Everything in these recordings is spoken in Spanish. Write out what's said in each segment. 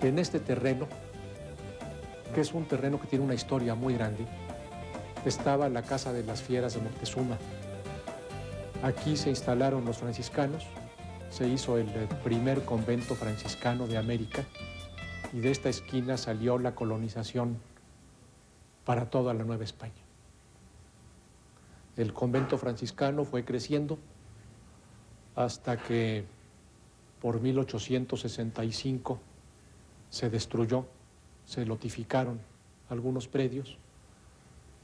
En este terreno, que es un terreno que tiene una historia muy grande, estaba la Casa de las Fieras de Moctezuma. Aquí se instalaron los franciscanos, se hizo el primer convento franciscano de América y de esta esquina salió la colonización para toda la Nueva España. El convento franciscano fue creciendo hasta que por 1865 se destruyó, se lotificaron algunos predios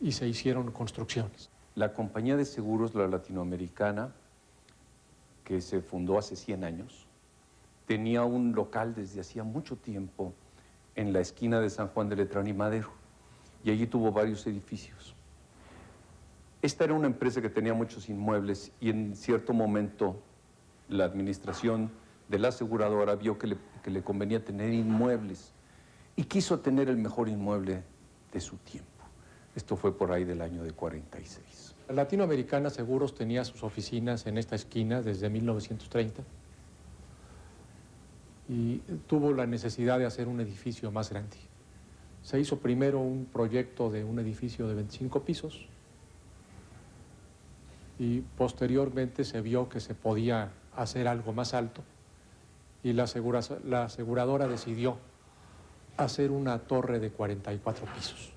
y se hicieron construcciones. La compañía de seguros, la latinoamericana, que se fundó hace 100 años, tenía un local desde hacía mucho tiempo en la esquina de San Juan de Letrán y Madero, y allí tuvo varios edificios. Esta era una empresa que tenía muchos inmuebles y en cierto momento la administración de la aseguradora vio que le convenía tener inmuebles y quiso tener el mejor inmueble de su tiempo. Esto fue por ahí del año de 46. La Latinoamericana Seguros tenía sus oficinas en esta esquina desde 1930 y tuvo la necesidad de hacer un edificio más grande. Se hizo primero un proyecto de un edificio de 25 pisos y posteriormente se vio que se podía hacer algo más alto y la aseguradora decidió hacer una torre de 44 pisos.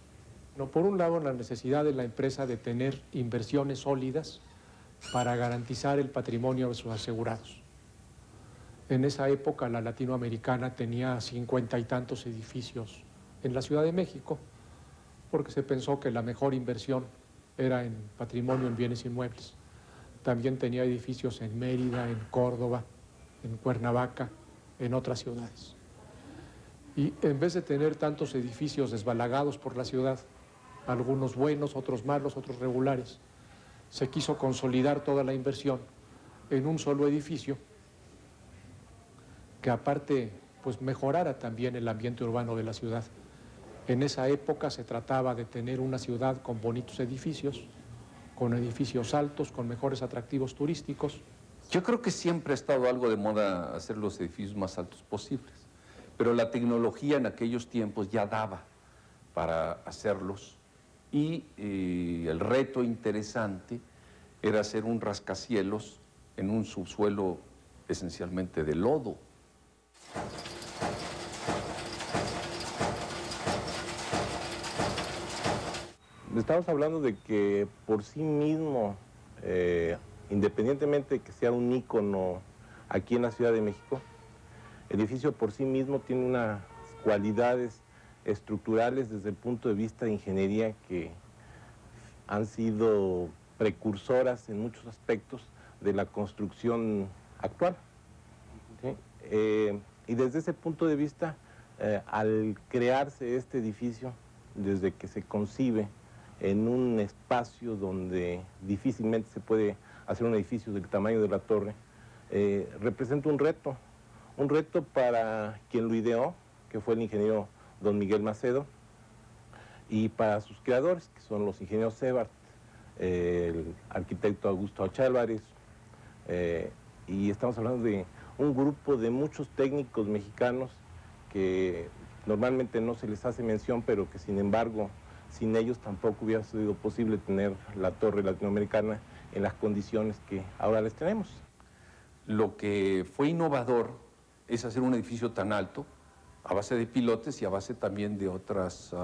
No, por un lado, la necesidad de la empresa de tener inversiones sólidas para garantizar el patrimonio de sus asegurados. En esa época, la Latinoamericana tenía 50 y tantos edificios en la Ciudad de México, porque se pensó que la mejor inversión era en patrimonio, en bienes inmuebles. También tenía edificios en Mérida, en Córdoba, en Cuernavaca, en otras ciudades. Y en vez de tener tantos edificios desbalagados por la ciudad, algunos buenos, otros malos, otros regulares, se quiso consolidar toda la inversión en un solo edificio que aparte pues mejorara también el ambiente urbano de la ciudad. En esa época se trataba de tener una ciudad con bonitos edificios, con edificios altos, con mejores atractivos turísticos. Yo creo que siempre ha estado algo de moda hacer los edificios más altos posibles, pero la tecnología en aquellos tiempos ya daba para hacerlos y el reto interesante era hacer un rascacielos en un subsuelo esencialmente de lodo. Estamos hablando de que por sí mismo, independientemente de que sea un ícono aquí en la Ciudad de México, el edificio por sí mismo tiene unas cualidades estructurales desde el punto de vista de ingeniería que han sido precursoras en muchos aspectos de la construcción actual. ¿Sí? Y desde ese punto de vista, al crearse este edificio, desde que se concibe en un espacio donde difícilmente se puede hacer un edificio del tamaño de la torre, representa un reto para quien lo ideó, que fue el ingeniero don Miguel Macedo, y para sus creadores, que son los ingenieros Sebart, el arquitecto Augusto H. Álvarez, y estamos hablando de un grupo de muchos técnicos mexicanos que normalmente no se les hace mención, pero que sin embargo, sin ellos tampoco hubiera sido posible tener la torre latinoamericana en las condiciones que ahora les tenemos. Lo que fue innovador es hacer un edificio tan alto, a base de pilotes y a base también de otras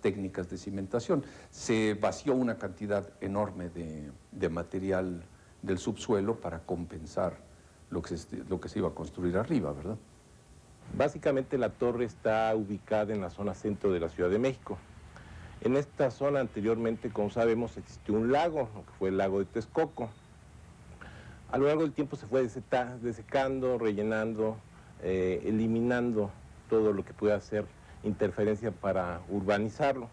técnicas de cimentación. Se vació una cantidad enorme de material del subsuelo para compensar lo que se iba a construir arriba, ¿verdad? Básicamente la torre está ubicada en la zona centro de la Ciudad de México. En esta zona anteriormente, como sabemos, existió un lago, que fue el lago de Texcoco. A lo largo del tiempo se fue desecando, rellenando, eliminando todo lo que pueda hacer interferencia para urbanizarlo.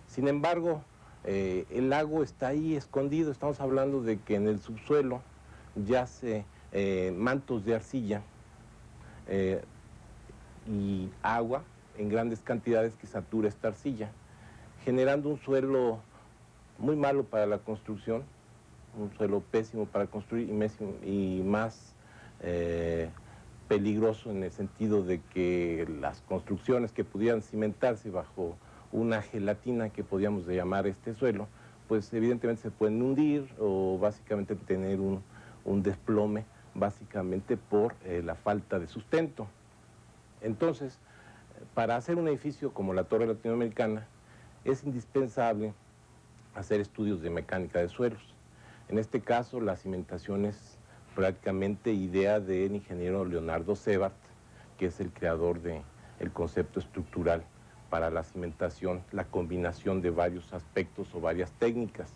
Sin embargo, el lago está ahí escondido. Estamos hablando de que en el subsuelo yace mantos de arcilla y agua en grandes cantidades que satura esta arcilla, generando un suelo muy malo para la construcción, un suelo pésimo para construir y más peligroso en el sentido de que las construcciones que pudieran cimentarse bajo una gelatina que podíamos llamar este suelo, pues evidentemente se pueden hundir o básicamente tener un desplome, básicamente por la falta de sustento. Entonces, para hacer un edificio como la Torre Latinoamericana, es indispensable hacer estudios de mecánica de suelos. En este caso, la cimentación es prácticamente idea del ingeniero Leonardo Sebart, que es el creador del concepto estructural para la cimentación, la combinación de varios aspectos o varias técnicas.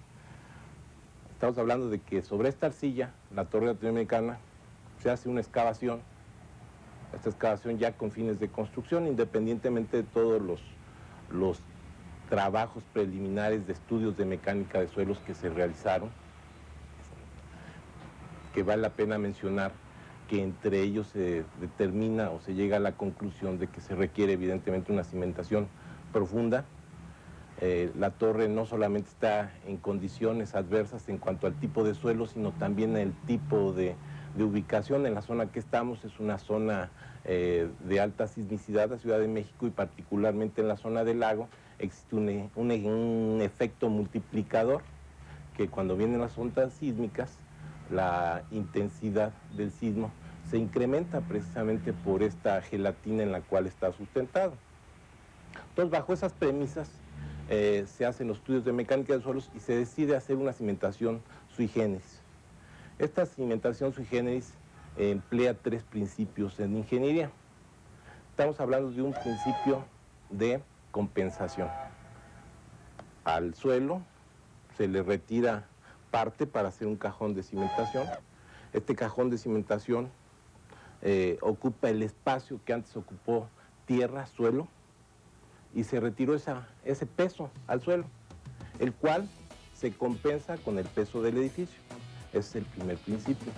Estamos hablando de que sobre esta arcilla, la Torre Latinoamericana, se hace una excavación, esta excavación ya con fines de construcción, independientemente de todos los trabajos preliminares de estudios de mecánica de suelos que se realizaron, que vale la pena mencionar que entre ellos se determina o se llega a la conclusión de que se requiere evidentemente una cimentación profunda. La torre no solamente está en condiciones adversas en cuanto al tipo de suelo, sino también el tipo de ubicación. En la zona que estamos es una zona de alta sismicidad, la Ciudad de México, y particularmente en la zona del lago existe un efecto multiplicador, que cuando vienen las ondas sísmicas, la intensidad del sismo se incrementa precisamente por esta gelatina en la cual está sustentado. Entonces, bajo esas premisas, se hacen los estudios de mecánica de suelos y se decide hacer una cimentación sui generis. Esta cimentación sui generis emplea 3 principios en ingeniería. Estamos hablando de un principio de compensación. Al suelo se le retira parte para hacer un cajón de cimentación. Este cajón de cimentación ocupa el espacio que antes ocupó tierra, suelo, y se retiró ese peso al suelo, el cual se compensa con el peso del edificio. Ese es el primer principio.